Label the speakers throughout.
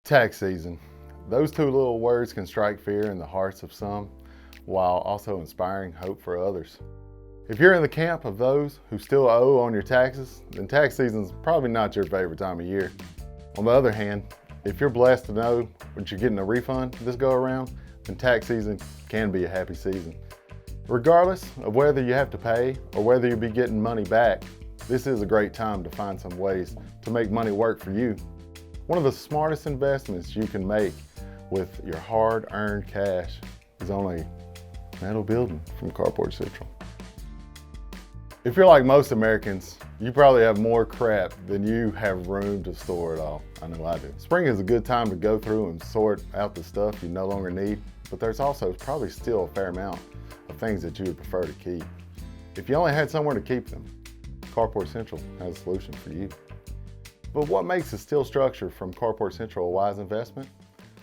Speaker 1: Tax season. Those two little words can strike fear in the hearts of some, while also inspiring hope for others. If you're in the camp of those who still owe on your taxes, then tax season's probably not your favorite time of year. On the other hand, if you're blessed to know that you're getting a refund this go around, then tax season can be a happy season. Regardless of whether you have to pay or whether you'll be getting money back, this is a great time to find some ways to make money work for you. One of the smartest investments you can make with your hard-earned cash is on a metal building from Carport Central. If you're like most Americans, you probably have more crap than you have room to store it all. I know I do. Spring is a good time to go through and sort out the stuff you no longer need, but there's also probably still a fair amount of things that you would prefer to keep. If you only had somewhere to keep them, Carport Central has a solution for you. But what makes a steel structure from Carport Central a wise investment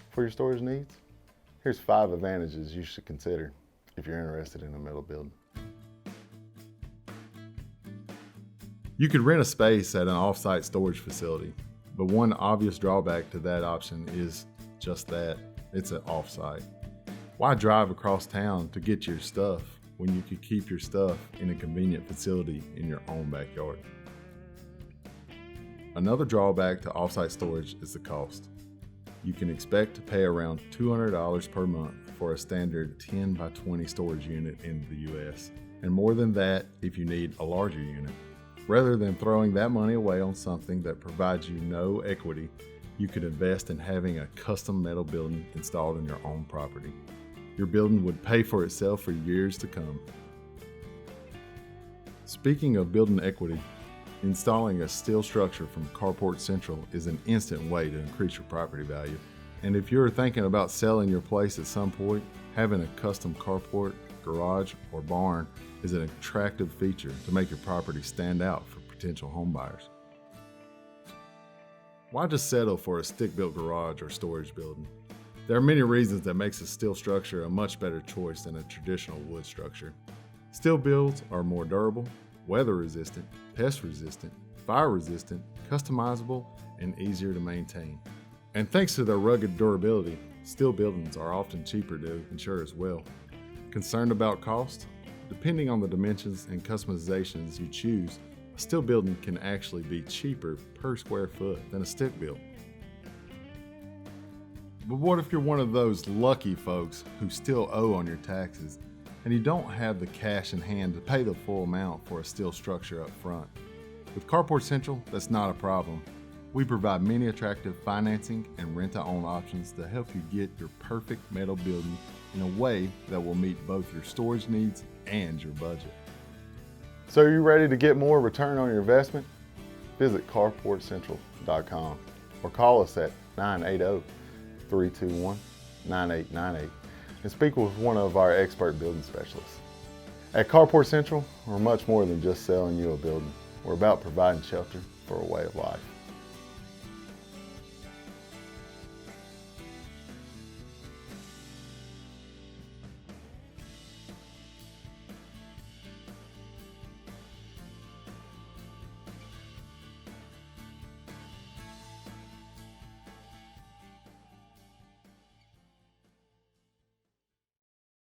Speaker 1: for your storage needs? Here's 5 advantages you should consider if you're interested in a metal building. You could rent a space at an off-site storage facility, but one obvious drawback to that option is just that, it's an off-site. Why drive across town to get your stuff when you could keep your stuff in a convenient facility in your own backyard? Another drawback to off-site storage is the cost. You can expect to pay around $200 per month for a standard 10 by 20 storage unit in the US, and more than that if you need a larger unit. Rather than throwing that money away on something that provides you no equity, you could invest in having a custom metal building installed on your own property. Your building would pay for itself for years to come. Speaking of building equity, installing a steel structure from Carport Central is an instant way to increase your property value. And if you're thinking about selling your place at some point, having a custom carport, garage, or barn is an attractive feature to make your property stand out for potential home buyers. Why just settle for a stick-built garage or storage building? There are many reasons that makes a steel structure a much better choice than a traditional wood structure. Steel builds are more durable, weather-resistant, pest-resistant, fire-resistant, customizable, and easier to maintain. And thanks to their rugged durability, steel buildings are often cheaper to insure as well. Concerned about cost? Depending on the dimensions and customizations you choose, a steel building can actually be cheaper per square foot than a stick built. But what if you're one of those lucky folks who still owe on your taxes and you don't have the cash in hand to pay the full amount for a steel structure up front? With Carport Central, that's not a problem. We provide many attractive financing and rent-to-own options to help you get your perfect metal building in a way that will meet both your storage needs and your budget. So are you ready to get more return on your investment? Visit carportcentral.com or call us at 980-321-9898 and speak with one of our expert building specialists. At Carport Central, we're much more than just selling you a building. We're about providing shelter for a way of life.